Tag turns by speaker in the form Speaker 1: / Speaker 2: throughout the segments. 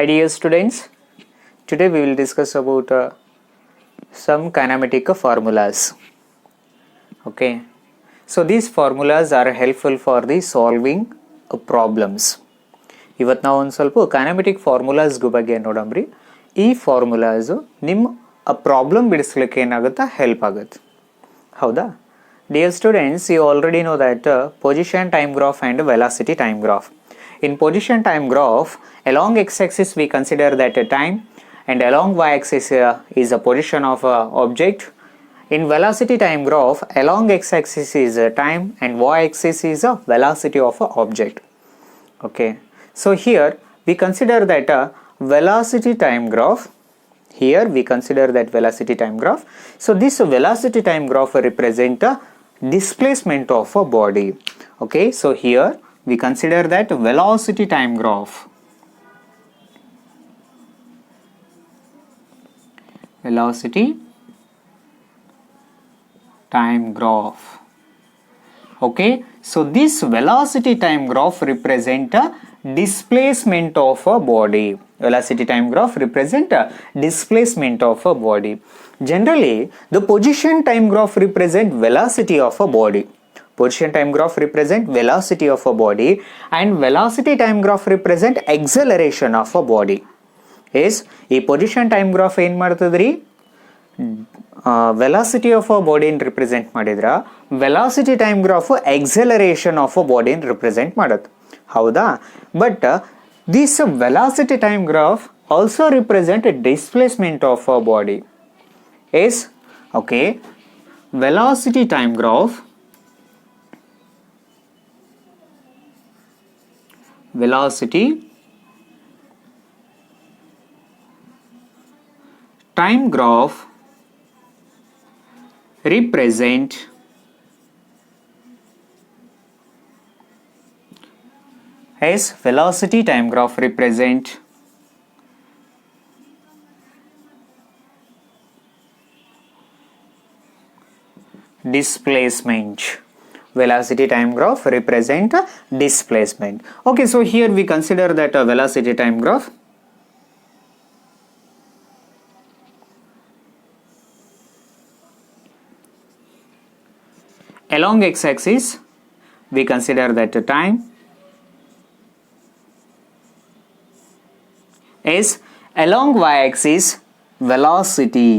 Speaker 1: Hi dear students, today we will discuss about some kinematic formulas. Okay, so these formulas are helpful for the solving problems. ಇವತ್ತು ನಾವು ಒಂದು ಸ್ವಲ್ಪ ಕೈನೆಮೆಟಿಕ್ ಫಾರ್ಮುಲಾಸ್ಗೆ ಬಗ್ಗೆ ನೋಡಂಬ್ರಿ. ಈ formulas ನಿಮ್ಮ problem ಬಿಡಿಸ್ಲಿಕ್ಕೆ ಏನಾಗುತ್ತೆ, ಹೆಲ್ಪ್ ಆಗುತ್ತೆ. ಹೌದಾ? Dear students, you already know that position time graph and velocity time graph. In position time graph, along x-axis we consider that time, and along y-axis is a position of object. In velocity time graph, along x-axis is time and y-axis is a velocity of a object. Okay, so here we consider that velocity time graph. Here we consider that velocity time graph. So this velocity time graph represent a displacement of a body. Okay, so here we consider that velocity time graph. Velocity time graph. Okay, so this velocity time graph represent a displacement of a body. Velocity time graph represent a displacement of a body. Generally, the position time graph represent velocity of a body. Position time graph represent velocity of a body, and velocity time graph represent acceleration of a body. Yes, ಈ position time graph ಏನು ಮಾಡ್ತದ್ರಿ, velocity of a body represent ಮಾಡಿದ್ರ velocity time graph acceleration of a body represent ಮಾಡತ್. ಹೌದಾ? But this velocity time graph also represent a displacement of a body. Yes, okay, velocity time graph, velocity time graph represent as velocity time graph represent displacement. Velocity time graph represent displacement. Okay, so here we consider that a velocity time graph. Along x-axis we consider that time is, along y-axis velocity.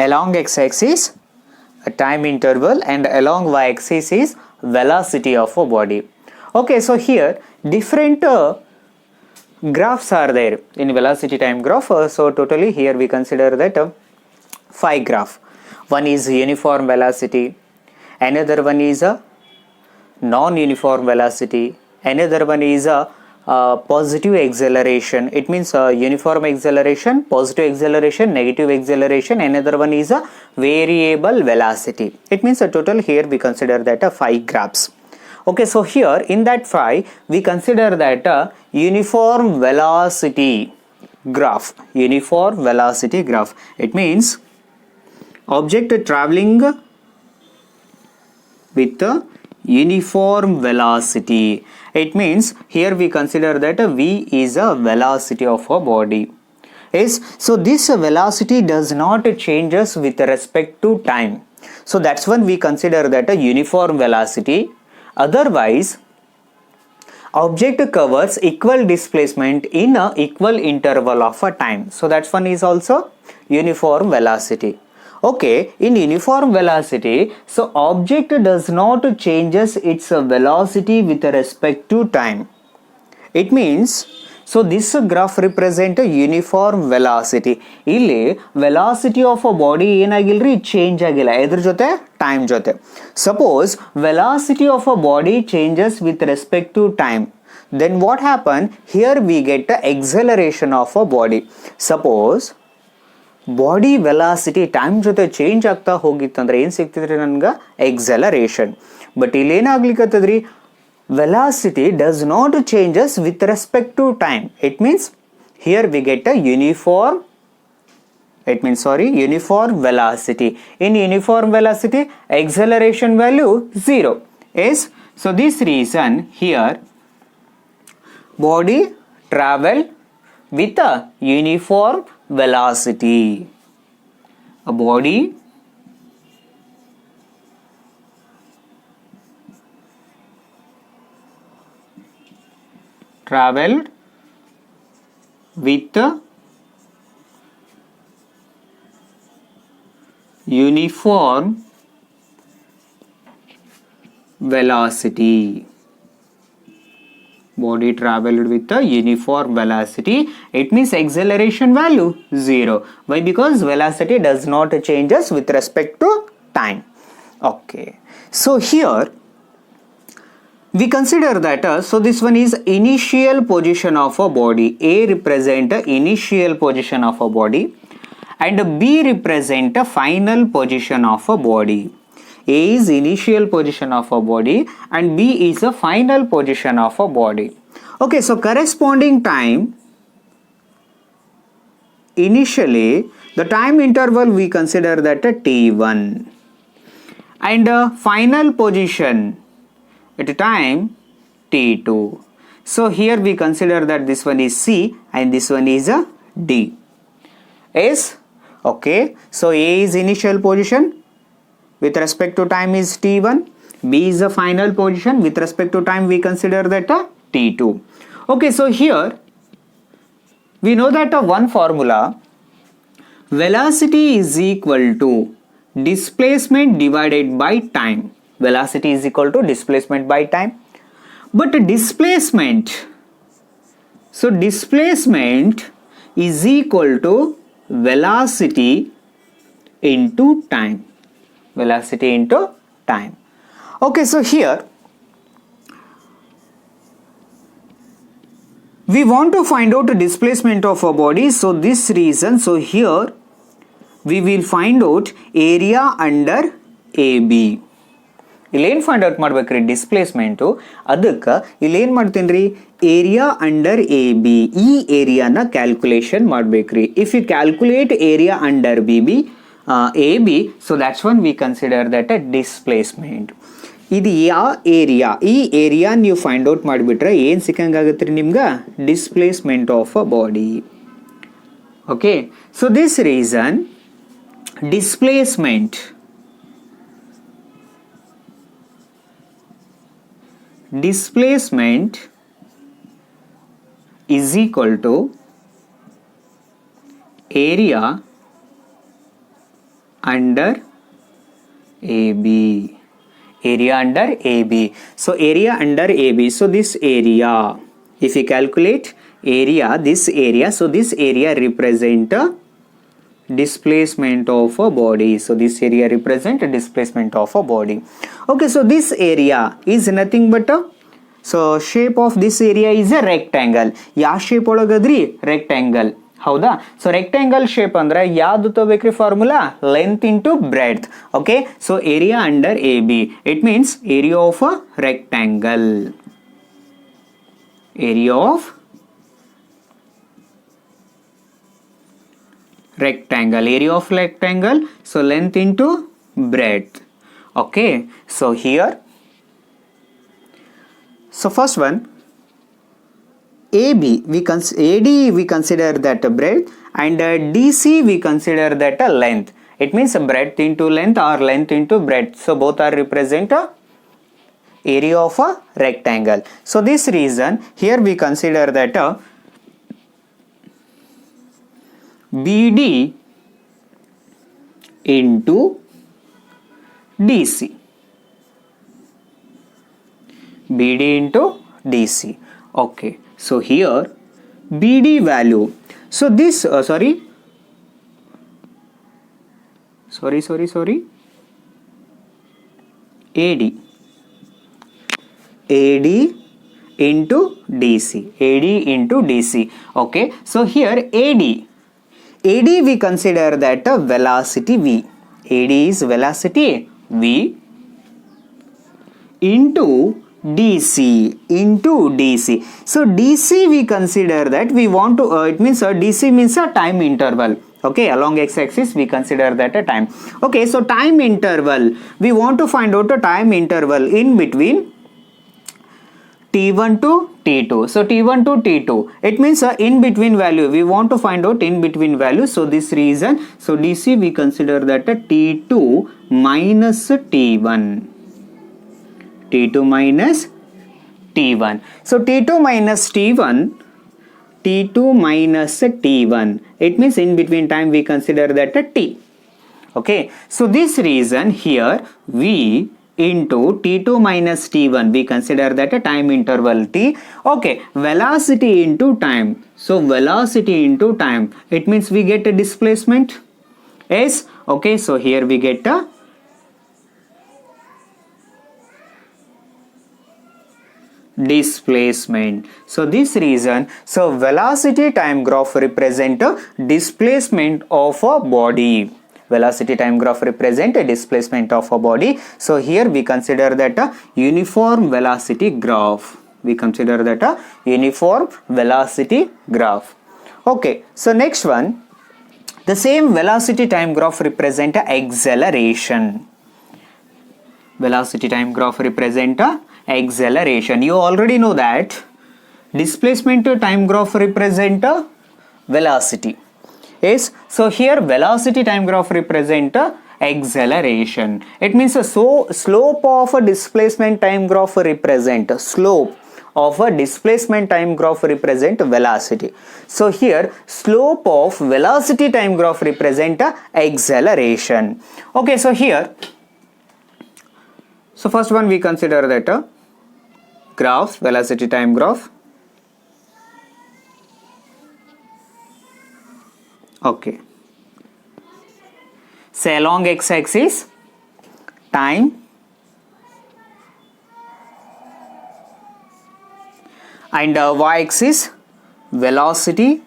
Speaker 1: Along x-axis a time interval and along y-axis is velocity of a body. Okay, so here different graphs are there in velocity time graph. So totally here we consider that 5 graph. One is uniform velocity, another one is a non-uniform velocity, another one is a positive acceleration. It means uniform acceleration, positive acceleration, negative acceleration. Another one is a variable velocity. It means a total here we consider that 5 graphs. Okay, so here in that 5 we consider that uniform velocity graph. Uniform velocity graph. It means object traveling with uniform velocity. It means here we consider that v is a velocity of a body. Yes, so this velocity does not changes with respect to time. So that's when we consider that a uniform velocity. Otherwise, object covers equal displacement in a equal interval of a time. So that's one is also uniform velocity. Okay, in uniform velocity, so object does not changes its velocity with respect to time. It means, so this graph represent a uniform velocity. ಇಲ್ಲಿ velocity of a body ಏನಾಗಿಲ್ರಿ, change ಆಗಿಲ್ಲ, ಎದ್ರ ಜೊತೆ, time ಜೊತೆ. Suppose velocity of a body changes with respect to time, then what happen? Here we get the acceleration of a body. Suppose body velocity time ಜೊತೆ change ಆಗ್ತಾ ಹೋಗಿತ್ತಂದ್ರೆ ಏನು ಸಿಗ್ತಿದ್ರಿ ನನ್ಗೆ, ಎಕ್ಸಲರೇಷನ್. ಬಟ್ ಇಲ್ಲಿ ಏನಾಗ್ಲಿಕ್ಕತ್ತದ್ರಿ, velocity does not changes with respect to time. It means here we get a uniform it means uniform velocity. In uniform velocity, acceleration value 0. Yes, so this reason here body travel with a uniform velocity. A body traveled with a uniform velocity. Body traveled with a uniform velocity. It means acceleration value 0. Why? Because velocity does not changes with respect to time. Okay. So here we consider that so this one is initial position of a body. A represent initial position of a body and B represent a final position of a body. A is initial position of a body and B is a final position of a body. Okay, so corresponding time, initially the time interval we consider that a T1 and final position at a time T2. So here we consider that this one is C and this one is a D. Yes? Okay, so A is initial position with respect to time is T1, B is the final position with respect to time we consider that a T2. Okay, so here we know that one formula, velocity is equal to displacement divided by time. Velocity is equal to displacement by time. But displacement, so displacement is equal to velocity into time. Velocity into time. Okay, so here we want to find out the displacement of a body. So this reason, so here we will find out area under AB. ಇಲ್ಲೇನು find out ಮಾಡ್ಬೇಕ್ರಿ displacement, ಅದಕ್ಕೆ ಇಲ್ಲೇನು ಮಾಡ್ತೀನಿ ರೀ area under A B, ಈ ಏರಿಯಾನ calculation ಮಾಡ್ಬೇಕ್ರಿ. If you calculate area under A B, so that's one we consider that a displacement. ಇದು ಯಾವ ಏರಿಯಾ, ಈ ಏರಿಯಾ ನೀವು ಫೈಂಡ್ ಔಟ್ ಮಾಡಿಬಿಟ್ರೆ ಏನು ಸಿಕ್ಕಂಗಾಗತ್ತೆ ರೀ ನಿಮ್ಗೆ, displacement of a body. Okay, so this reason displacement is equal to area under AB. Area under AB. So area under AB. So this area, if you calculate area, this area, so this area represent a displacement of a body. So this area represent a displacement of a body. Okay, so this area is nothing but a, so shape of this area is a rectangle. ಯಾವ shape ಒಳಗದ್ರಿ, rectangle. ಹೌದಾ? So rectangle shape ಅಂದ್ರೆ ಯಾವ್ದು ತಗೋಬೇಕ್ರಿ formula, length into breadth. Okay, so area under A B, it means area of a rectangle. Area of rectangle, area of rectangle, so length into breadth. Okay, so here, so first one AB AD we consider that a breadth and DC we consider that a length. It means a breadth into length or length into breadth, so both are represent a area of a rectangle. So this reason here we consider that a BD into DC. BD into DC. Okay, so here BD value. So this sorry AD into DC. AD into DC. Okay, so here AD we consider that a velocity V. AD is velocity V into DC. So DC we consider that we want to, it means DC means a time interval. Okay, along x-axis we consider that a time. Okay, so time interval, we want to find out a time interval in between t1 to t2. So t1 to t2, it means in between value, we want to find out in between value. So this reason, so dc we consider that a t2 minus t1, t2 minus t1. So t2 minus t1, t2 minus t1, it means in between time we consider that a t. Okay, so this reason here v into t2 minus t1, we consider that a time interval t. Okay, velocity into time, so velocity into time, it means we get a displacement s. Okay, so here we get a displacement. So this reason, so velocity time graph represent a displacement of a body. Velocity time graph represent a displacement of a body. So here we consider that a uniform velocity graph. We consider that a uniform velocity graph. Okay, so next one, the same velocity time graph represent a acceleration. Velocity time graph represent a acceleration. You already know that displacement time graph represent a velocity. Yes, so here velocity time graph represent a acceleration. It means so slope of a displacement time graph represent slope of a displacement time graph represent velocity. So here slope of velocity time graph represent a acceleration. Okay, so here, so first one we consider that a graph, velocity time graph. Okay, say along x-axis time and y-axis velocity,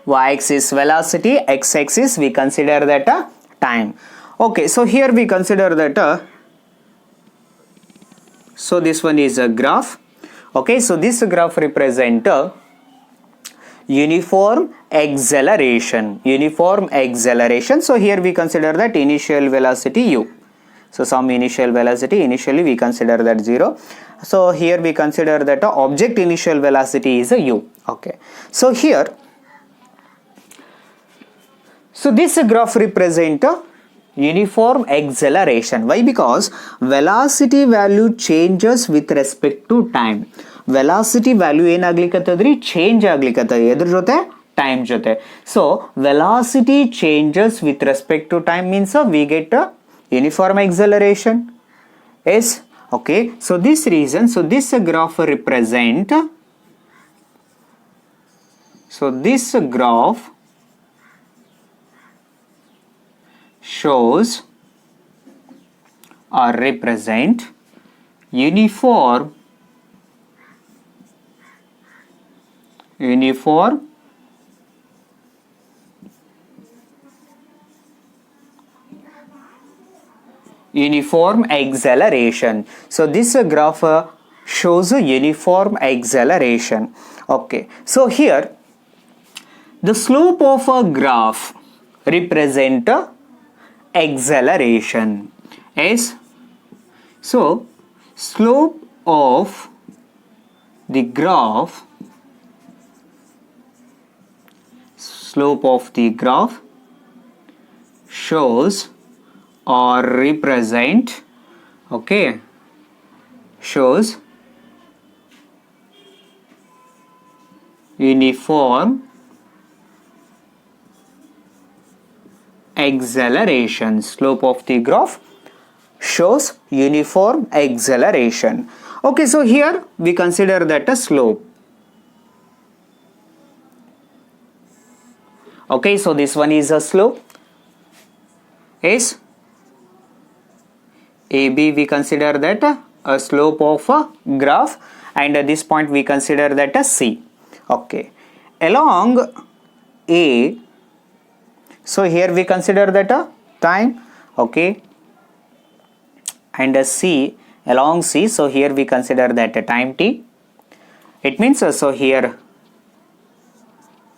Speaker 1: y-axis velocity, x-axis we consider that a time. Okay, so here we consider that so this one is a graph. Okay, so this graph represent a uniform acceleration. Uniform acceleration. So here we consider that initial velocity u. So some initial velocity, initially we consider that 0. So here we consider that object initial velocity is a u. Okay, so here, so this graph represent a uniform acceleration. Why? Because velocity value changes with respect to time. Velocity value ಏನಾಗ್ಲಿಕ್ಕತ್ತದ್ರಿ change ಆಗ್ಲಿಕ್ಕತ್ತದ ಎದ್ರ ಜೊತೆ time ಜೊತೆ. So velocity changes with respect to time means we get a uniform acceleration. Yes, okay, so this reason, so this graph represent, so this graph shows or represent uniform acceleration. So this graph shows a uniform acceleration. Okay, so here the slope of a graph represent a acceleration. Yes, so slope of the graph, shows or represent, okay, shows uniform acceleration. Slope of the graph shows uniform acceleration. Okay, so here we consider that a slope. Okay, so this one is a slope. Yes, AB we consider that a slope of a graph, and at this point we consider that a C. Okay, along A, so here we consider that a time. Okay, and a C, along C, so here we consider that a time t. It means so here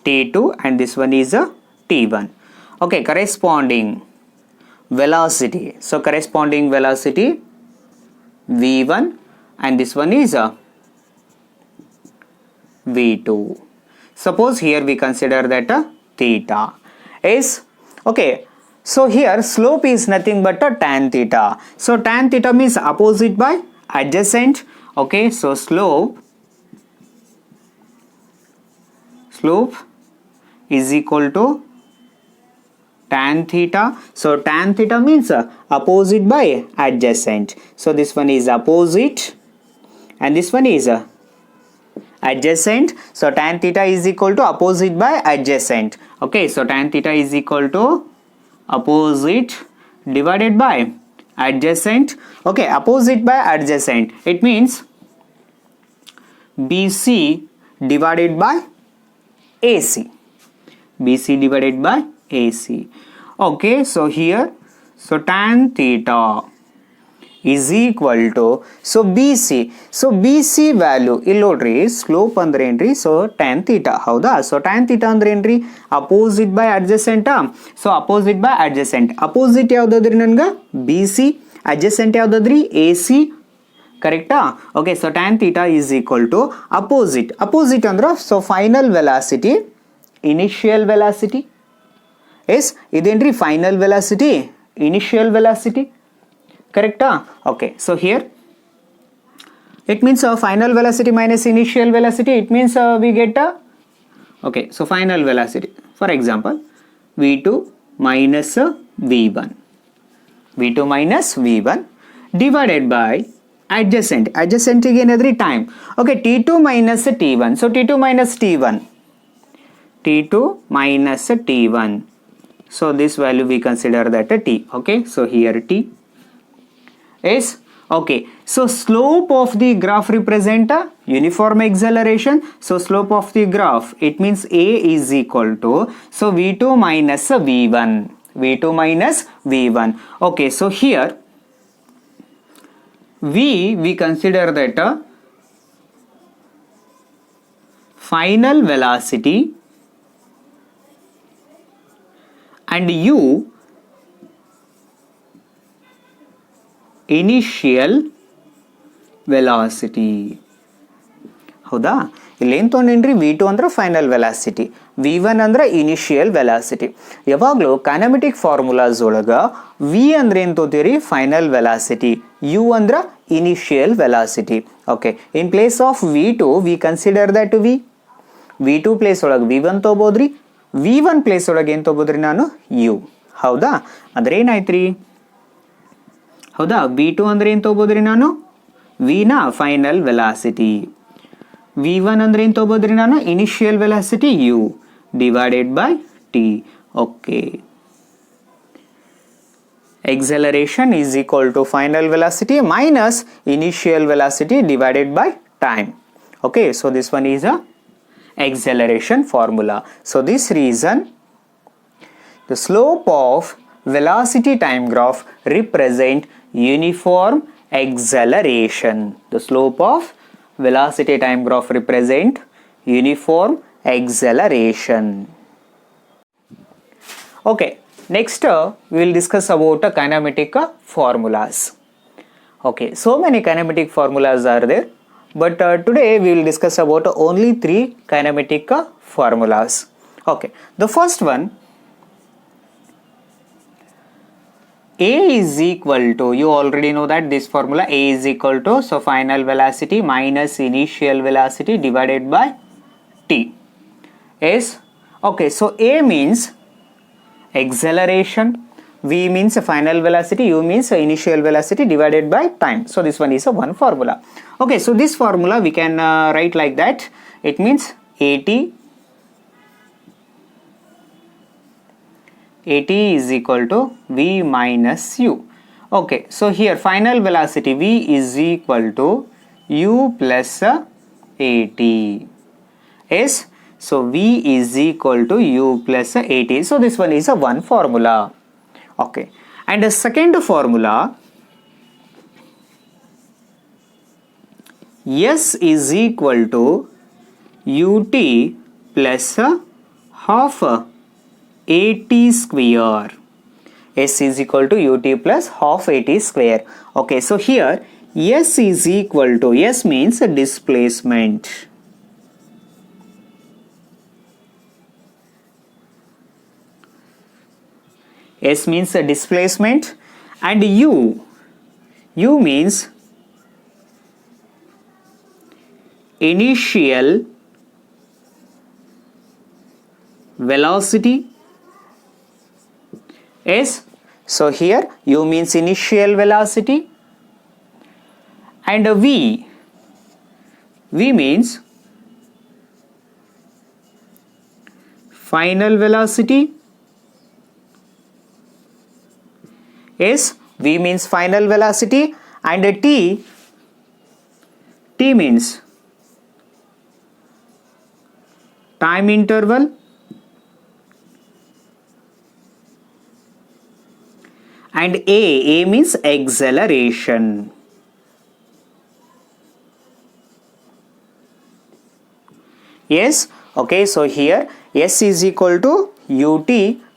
Speaker 1: t2 and this one is a t1. Okay, corresponding velocity. So corresponding velocity v1 and this one is a v2. Suppose here we consider that a theta is okay. So here slope is nothing but a tan theta. So tan theta means opposite by adjacent. Okay, so slope is equal to tan theta. So tan theta means opposite by adjacent. So this one is opposite and this one is adjacent. So tan theta is equal to opposite by adjacent. Okay, so tan theta is equal to opposite divided by adjacent. Okay, opposite by adjacent, it means BC divided by AC. BC divided by AC. Okay, so here, so tan theta is equal to, so BC. So BC value illodri slope andre enri, so tan theta. Hauda? So tan theta andre enri opposite by adjacent. So opposite by adjacent. Opposite yaudadri nanga BC, adjacent yaudadri AC. Correcta? Okay, so tan theta is equal to opposite. Opposite andra, so final velocity, initial velocity. Yes, identry final velocity, initial velocity. Correcta? Okay, so here it means final velocity minus initial velocity, it means we get a, okay, so final velocity, for example v2 minus v1, v2 minus v1 divided by adjacent. Adjacent again every time. Okay, t2 minus t1. So t2 minus t1, t2 minus t1. So this value we consider that a t. Okay, so here t is okay. So slope of the graph represent a uniform acceleration. So slope of the graph, it means a is equal to, so v2 minus v1, v2 minus v1. Okay, so here we consider that final velocity and u initial velocity. ಹೌದಾ, ಇಲ್ಲೇನು ತೊಗೊಂಡೇನ್ರಿ v2 ಅಂದ್ರೆ final velocity, v1 ಅಂದ್ರೆ initial velocity. ಯಾವಾಗಲೂ ಕೈನೆಮೆಟಿಕ್ formulas ಒಳಗ v ಅಂದ್ರೆ ಏನು ತಗೋತೀರಿ, final velocity, u ಅಂದ್ರೆ initial velocity. Okay, in place of v2 V consider that v2 place ಒಳಗೆ v1 ತೊಗೋಬೋದ್ರಿ, v1 ಪ್ಲೇಸ್ ಒಳಗೆ ಏನು ತೊಗೋಬೋದ್ರಿ ನಾನು u. ಹೌದಾ, ಅಂದ್ರೆ ಏನಾಯ್ತ್ರಿ, ಹೌದಾ, v2 ಅಂದ್ರೆ ಏನು ತೊಗೋಬೋದ್ರಿ ನಾನು v ನ ಫೈನಲ್ ವೆಲಾಸಿಟಿ, v1 ಅಂದ್ರೆ ಏನು ತೊಗೋಬೋದ್ರಿ ನಾನು initial velocity u divided by t. Okay, acceleration is equal to final velocity minus initial velocity divided by time. Okay, so this one is a acceleration formula. So this reason the slope of velocity time graph represent uniform acceleration. The slope of velocity time graph represent uniform acceleration. Okay, next we will discuss about kinematic formulas. Okay, so many kinematic formulas are there, but today we will discuss about only 3 kinematic formulas. Okay, the first one, A is equal to, you already know that this formula, A is equal to, so final velocity minus initial velocity divided by t is, okay, so A means acceleration, v means final velocity, u means initial velocity divided by time. So this one is a one formula. Okay, so this formula we can write like that. It means AT is equal to v minus u. Okay, so here final velocity v is equal to u plus AT is, so v is equal to u plus AT. So this one is a one formula. Okay, and the second formula, S is equal to ut plus half at square. S is equal to ut plus half at square. Okay, so here S is equal to, S means displacement. S means displacement, and U means initial velocity. S, so here U means initial velocity, and V means final velocity. S, V means final velocity, and T means time interval, and A means acceleration. Yes, okay, so here S is equal to ut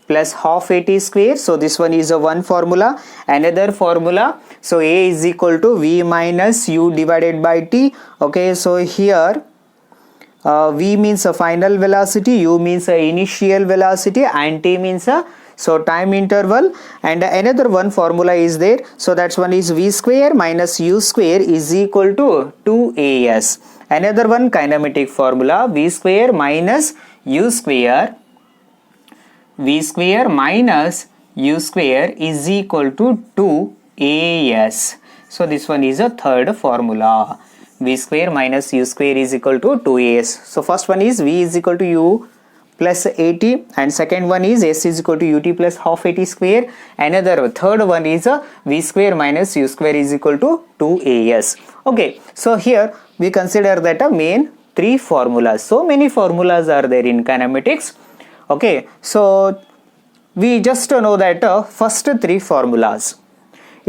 Speaker 1: plus half at square. So this one is a one formula. Another formula, so A is equal to V minus U divided by T. Okay, so here V means a final velocity, U means a initial velocity, and T means a time interval. And another one formula is there, so that's one is V square minus U square is equal to 2AS. Another one kinematic formula, V square minus U square, V square minus U square is equal to 2AS. So this one is a third formula. V square minus U square is equal to 2AS. So first one is V is equal to U plus AT, and second one is S is equal to UT plus half AT square. Another third one is V square minus U square is equal to 2AS. Okay, so here we consider that a main three formulas. So many formulas are there in kinematics. Okay, so we just know that first three formulas.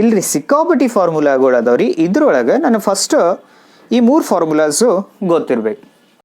Speaker 1: ಇಲ್ಲಿ ಸಿಕ್ಕಾಪಟ್ಟಿ ಫಾರ್ಮುಲಾಗಳು ಅದಾವ್ರಿ. ಇದ್ರೊಳಗೆ ನಾನು first ಈ ಮೂರು formulas ಗೊತ್ತಿರಬೇಕು.